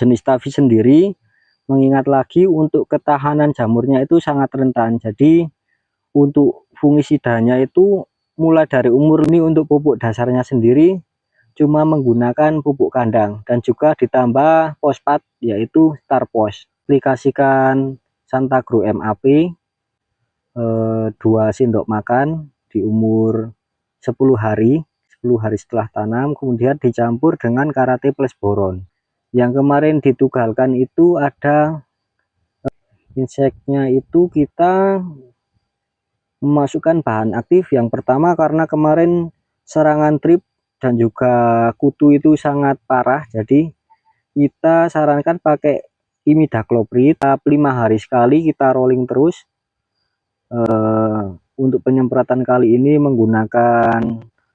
jenis Tavi sendiri, mengingat lagi untuk ketahanan jamurnya itu sangat rentan. Jadi untuk fungisidanya itu mulai dari umur ini, untuk pupuk dasarnya sendiri cuma menggunakan pupuk kandang dan juga ditambah fosfat yaitu Starpos. Aplikasikan Santagro MAP 2 sendok makan di umur 10 hari setelah tanam, kemudian dicampur dengan Karate Plus Boron. Yang kemarin ditugalkan itu ada inseknya, itu kita memasukkan bahan aktif. Yang pertama karena kemarin serangan trip dan juga kutu itu sangat parah, jadi kita sarankan pakai imidacloprid. 5 hari sekali kita rolling terus. Untuk penyemprotan kali ini menggunakan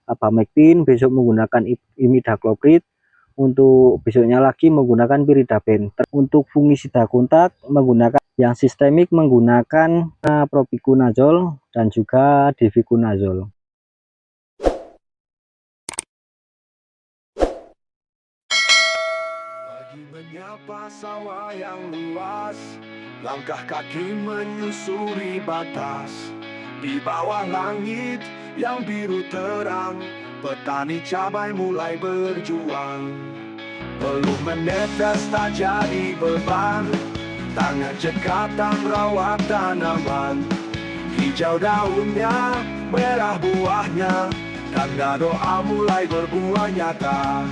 abamectin, besok menggunakan imidacloprid, untuk besoknya lagi menggunakan piridapen. Untuk fungisida kontak menggunakan yang sistemik, menggunakan propiconazole dan juga diviconazole. Pagi menyapa sawah yang luas, langkah kaki menyusuri batas. Di bawah langit yang biru terang, petani cabai mulai berjuang. Belum menetes tak jadi beban, tangan cekatan rawat tanaman. Hijau daunnya, merah buahnya, tanda doa mulai berbuah nyata.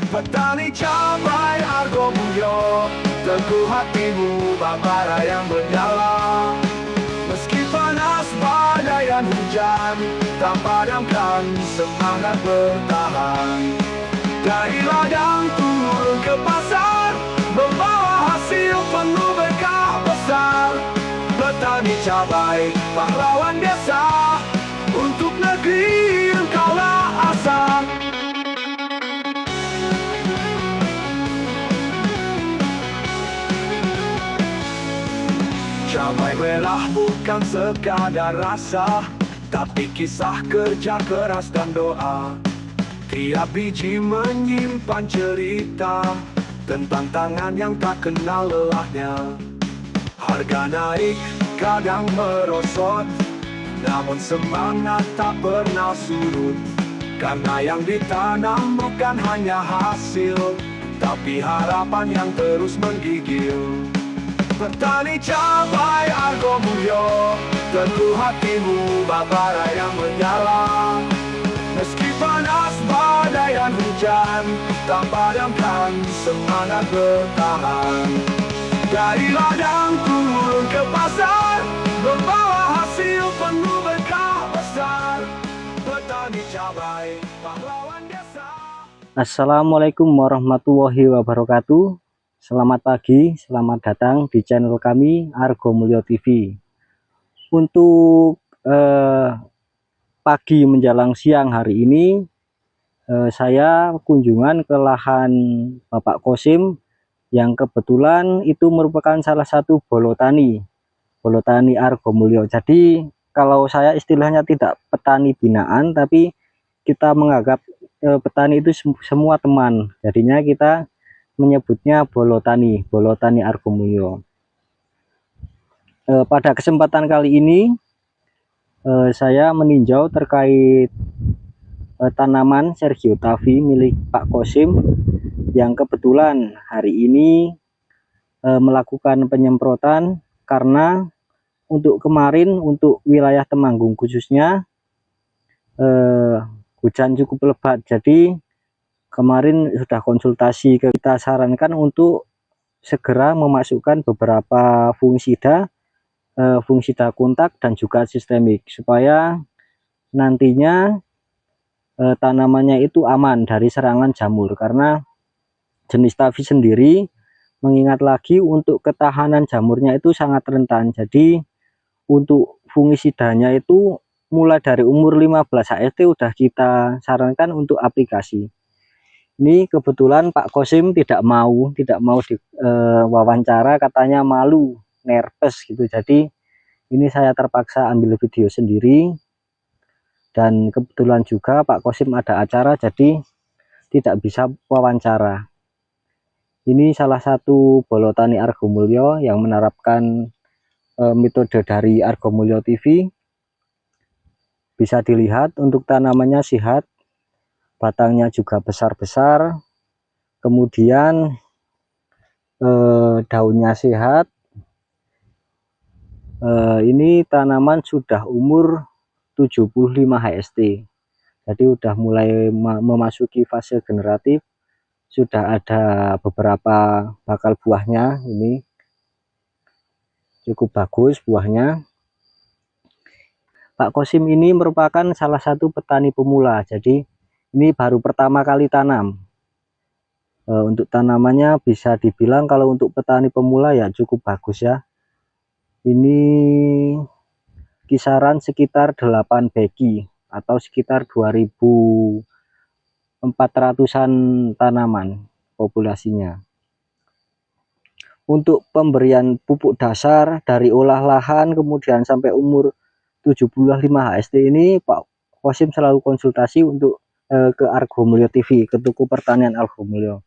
Petani cabai Argo Mulyo, teguh hatimu babara yang menyala. Meski panas badai dan hujan, tak padamkan semangat bertahan. Dari ladang turun ke pasar, membawa hasil penuh berkah besar. Petani cabai, pahlawan desa, untuk negeri engkaulah asa. Cabai merah bukan sekadar rasa, tapi kisah kerja keras dan doa. Tiap biji menyimpan cerita tentang tangan yang tak kenal lelahnya. Harga naik, kadang merosot, namun semangat tak pernah surut. Karena yang ditanam bukan hanya hasil, tapi harapan yang terus menggigil. Petani cabai Argo Mulyo, teguh hatimu babara yang menyala. Meski panas badai dan hujan, tak padamkan semangat bertahan. Dari ladang turun ke pasar, membawa hasil penuh berkah besar. Petani cabai, pahlawan desa. Assalamualaikum warahmatullahi wabarakatuh. Selamat pagi, selamat datang di channel kami Argo Mulyo TV. Untuk pagi menjelang siang hari ini, saya kunjungan ke lahan Bapak Kosim, yang kebetulan itu merupakan salah satu bolotani Argo Mulyo. Jadi kalau saya istilahnya tidak petani binaan, tapi kita menganggap petani itu semua teman. Jadinya kita menyebutnya bolotani Argo Mulyo. Pada kesempatan kali ini saya meninjau terkait tanaman Sergio Tavi milik Pak Kosim, yang kebetulan hari ini melakukan penyemprotan. Karena untuk kemarin, untuk wilayah Temanggung khususnya, hujan cukup lebat. Jadi kemarin sudah konsultasi, kita sarankan untuk segera memasukkan beberapa fungisida kontak dan juga sistemik, supaya nantinya tanamannya itu aman dari serangan jamur. Karena jenis Tavi sendiri, mengingat lagi untuk ketahanan jamurnya itu sangat rentan. Jadi untuk fungisidanya itu mulai dari umur 15 HST udah kita sarankan untuk aplikasi. Ini kebetulan Pak Kosim tidak mau diwawancara, katanya malu, nervous gitu. Jadi ini saya terpaksa ambil video sendiri, dan kebetulan juga Pak Kosim ada acara, jadi tidak bisa wawancara. Ini salah satu Bolotani Argomulyo yang menerapkan metode dari Argomulyo TV. Bisa dilihat untuk tanamannya sehat, batangnya juga besar-besar, kemudian daunnya sehat. Ini tanaman sudah umur 75 HST, jadi udah mulai memasuki fase generatif, sudah ada beberapa bakal buahnya. Ini cukup bagus buahnya. Pak Kosim ini merupakan salah satu petani pemula, jadi ini baru pertama kali tanam. Untuk tanamannya bisa dibilang kalau untuk petani pemula ya cukup bagus ya. Ini kisaran sekitar 8 begi atau sekitar 2.400-an tanaman populasinya. Untuk pemberian pupuk dasar dari olah lahan kemudian sampai umur 75 HST ini Pak Kosim selalu konsultasi untuk ke Argomulyo TV, ke Tuku Pertanian Argomulyo.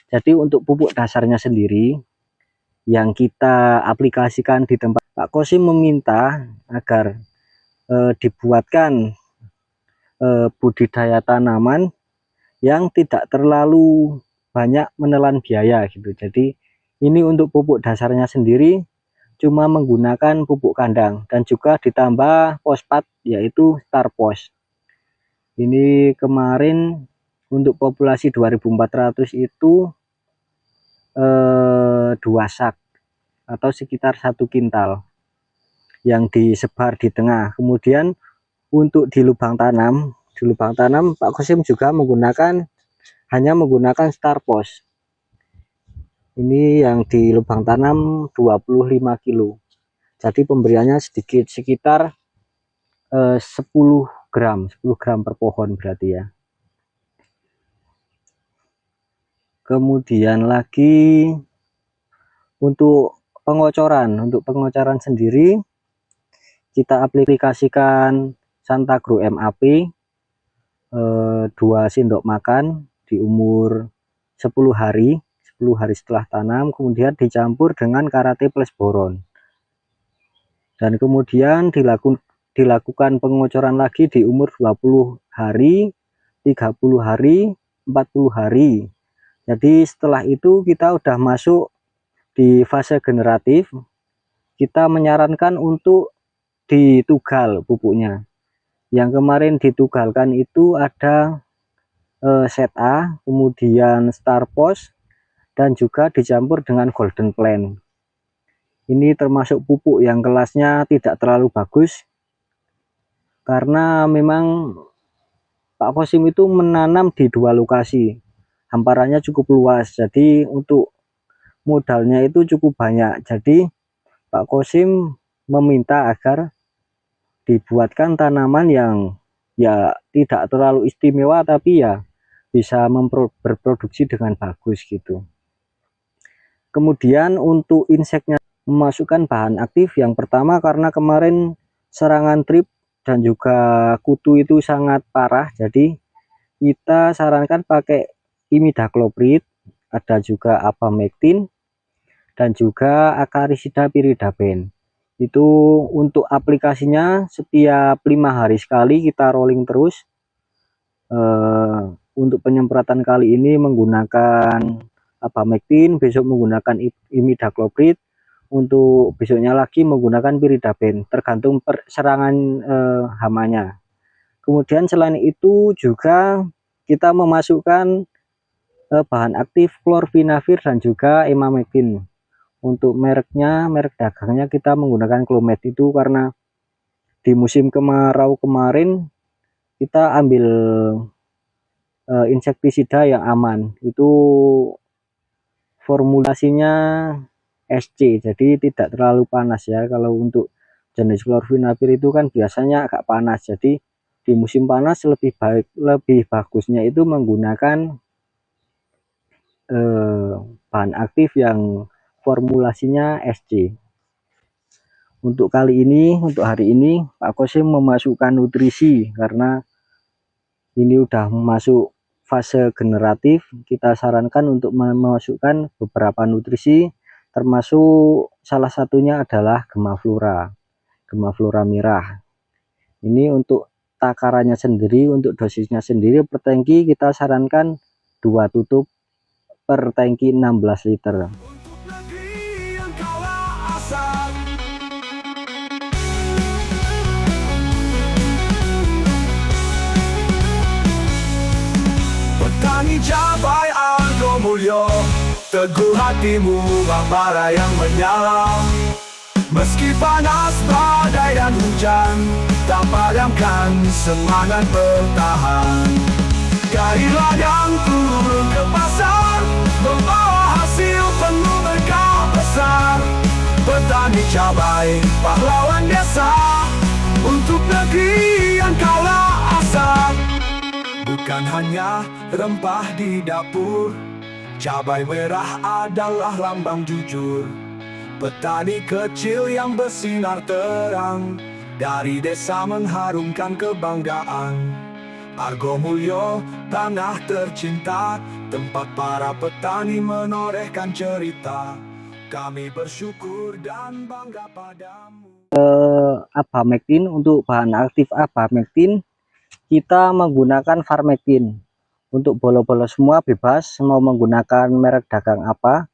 Jadi untuk pupuk dasarnya sendiri yang kita aplikasikan di tempat, Pak Kosim meminta agar dibuatkan budidaya tanaman yang tidak terlalu banyak menelan biaya gitu. Jadi ini untuk pupuk dasarnya sendiri cuma menggunakan pupuk kandang dan juga ditambah fosfat yaitu Starpos. Ini kemarin untuk populasi 2.400 itu 2 sak atau sekitar 1 kintal yang disebar di tengah. Kemudian untuk di lubang tanam Pak Kosim juga hanya menggunakan Starpos. Ini yang di lubang tanam 25 kilo. Jadi pemberiannya sedikit, sekitar 10 gram per pohon berarti ya. Kemudian lagi untuk pengocoran sendiri kita aplikasikan Santagro MAP 2 sendok makan di umur 10 hari setelah tanam, kemudian dicampur dengan Karate plus boron, dan kemudian dilakukan pengocoran lagi di umur 20 hari, 30 hari, 40 hari. Jadi setelah itu kita udah masuk di fase generatif. Kita menyarankan untuk ditugal pupuknya. Yang kemarin ditugalkan itu ada Set A, kemudian Starpos, dan juga dicampur dengan Golden Plan. Ini termasuk pupuk yang kelasnya tidak terlalu bagus, karena memang Pak Kosim itu menanam di 2 lokasi, hamparannya cukup luas, jadi untuk modalnya itu cukup banyak. Jadi Pak Kosim meminta agar dibuatkan tanaman yang ya tidak terlalu istimewa tapi ya bisa berproduksi dengan bagus gitu. Kemudian untuk inseknya memasukkan bahan aktif. Yang pertama karena kemarin serangan trip dan juga kutu itu sangat parah, jadi kita sarankan pakai imidacloprid, ada juga abamectin dan juga Acaricida pyridaben. Itu untuk aplikasinya setiap 5 hari sekali kita rolling terus. Untuk penyemprotan kali ini menggunakan abamectin, besok menggunakan imidacloprid, untuk besoknya lagi menggunakan pyridaben, tergantung serangan hamanya. Kemudian selain itu juga kita memasukkan bahan aktif chlorfinavir dan juga emamectin. Untuk merek dagangnya kita menggunakan Clomed, itu karena di musim kemarau kemarin kita ambil insektisida yang aman, itu formulasinya SC, jadi tidak terlalu panas ya. Kalau untuk jenis chlorfinavir itu kan biasanya agak panas, jadi di musim panas lebih bagusnya itu menggunakan bahan aktif yang formulasinya SC. Untuk kali ini, untuk hari ini Pak Kosim memasukkan nutrisi karena ini udah masuk fase generatif, kita sarankan untuk memasukkan beberapa nutrisi, termasuk salah satunya adalah Gemaflora merah. Ini untuk takarannya sendiri, untuk dosisnya sendiri per tangki kita sarankan 2 tutup per tangki 16 liter. Petani cabai Argo Mulyo, teguh hatimu bara yang menyala. Meski panas, badai dan hujan, tak padamkan semangat bertahan. Gairah yang turun ke pasar, membawa hasil penuh berkah besar. Petani cabai, pahlawan desa, untuk negeri yang kalah asal. Bukan hanya rempah di dapur, cabai merah adalah lambang jujur. Petani kecil yang bersinar terang, dari desa mengharumkan kebanggaan. Argo Mulyo, tanah tercinta, tempat para petani menorehkan cerita. Kami bersyukur dan bangga padamu. Abamectin, untuk bahan aktif abamectin kita menggunakan Farmectin. Untuk bolo-bolo semua bebas mau menggunakan merek dagang apa.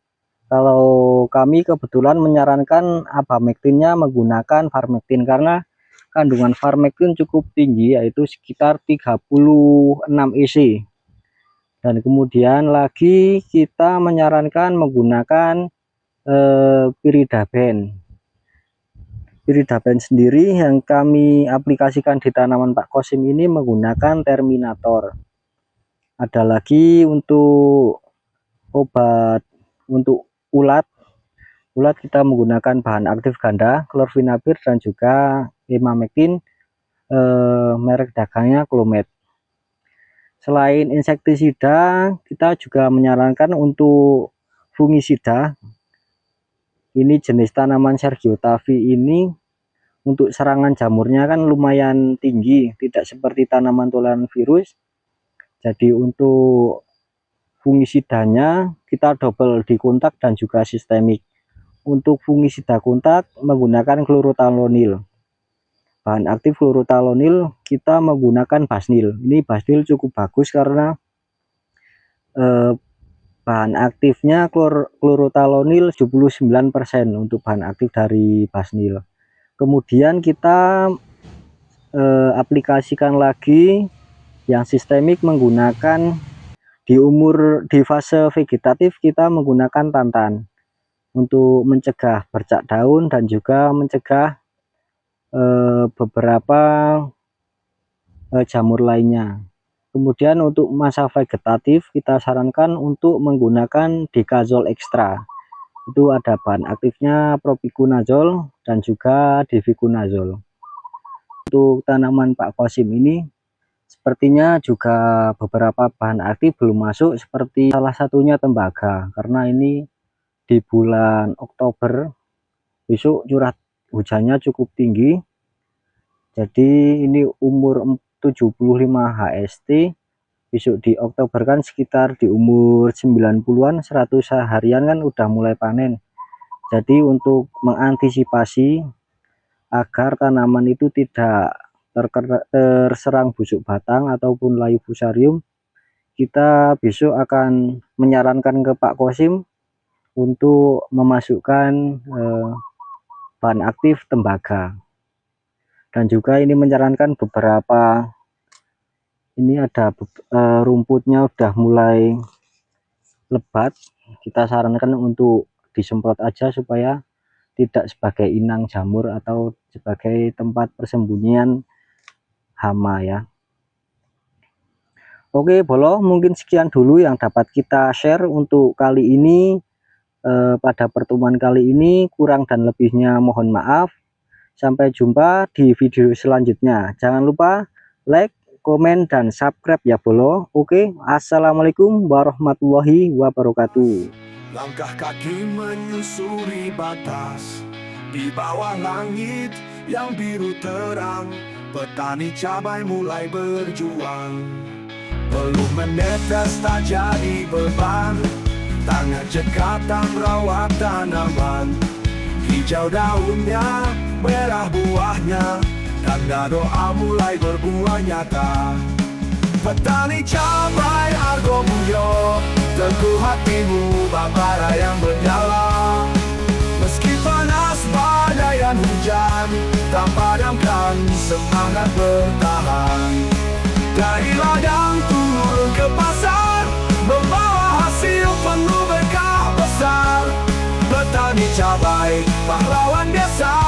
Kalau kami kebetulan menyarankan abamectinnya menggunakan Farmectin karena kandungan Farmectin cukup tinggi, yaitu sekitar 36 EC. Dan kemudian lagi kita menyarankan menggunakan Pyridaben. Pyridaben sendiri yang kami aplikasikan di tanaman Pak Kosim ini menggunakan Terminator. Ada lagi untuk obat untuk ulat kita menggunakan bahan aktif ganda, Chlorfinapir dan juga Emamectin, merek dagangnya Clomet. Selain insektisida, kita juga menyarankan untuk fungisida. Ini jenis tanaman Sergiotavi ini untuk serangan jamurnya kan lumayan tinggi, tidak seperti tanaman toleran virus. Jadi untuk fungisidanya kita double di kontak dan juga sistemik. Untuk fungisida kontak menggunakan Chlorothalonil. Bahan aktif Chlorothalonil kita menggunakan Basnil. Ini Basnil cukup bagus karena bahan aktifnya Chlorothalonil 79% untuk bahan aktif dari Basnil. Kemudian kita aplikasikan lagi yang sistemik menggunakan di fase vegetatif kita menggunakan Tantan untuk mencegah bercak daun dan juga mencegah beberapa jamur lainnya. Kemudian untuk masa vegetatif kita sarankan untuk menggunakan Decazol Extra. Itu ada bahan aktifnya Propiconazole dan juga Diviconazole. Untuk tanaman Pak Kosim ini sepertinya juga beberapa bahan aktif belum masuk, seperti salah satunya tembaga, karena ini di bulan Oktober besok curah hujannya cukup tinggi. Jadi ini umur 75 HST, besok di Oktober kan sekitar di umur 90-an, 100 harian kan udah mulai panen. Jadi untuk mengantisipasi agar tanaman itu tidak terserang busuk batang ataupun layu fusarium, kita besok akan menyarankan ke Pak Kosim untuk memasukkan bahan aktif tembaga. Dan juga ini menyarankan beberapa, ini ada rumputnya udah mulai lebat, kita sarankan untuk disemprot aja supaya tidak sebagai inang jamur atau sebagai tempat persembunyian hama ya. Oke bolo, mungkin sekian dulu yang dapat kita share untuk kali ini. Pada pertemuan kali ini kurang dan lebihnya mohon maaf. Sampai jumpa di video selanjutnya. Jangan lupa like, komen, dan subscribe ya bolo. Oke, assalamualaikum warahmatullahi wabarakatuh. Langkah kaki menyusuri batas, di bawah langit yang biru terang, petani cabai mulai berjuang. Peluh menetes tak jadi beban, tangan cekatan rawat tanaman. Hijau daunnya, merah buahnya, tanda doa mulai berbuah nyata. Petani cabai Argo Mulyo, teguh hatimu babara yang bernyala. Meski panas badai dan hujan, tak padamkan semangat bertahan. Dari ladang turun ke pasar, membawa hasil penuh berkah besar. Petani cabai, pahlawan desa.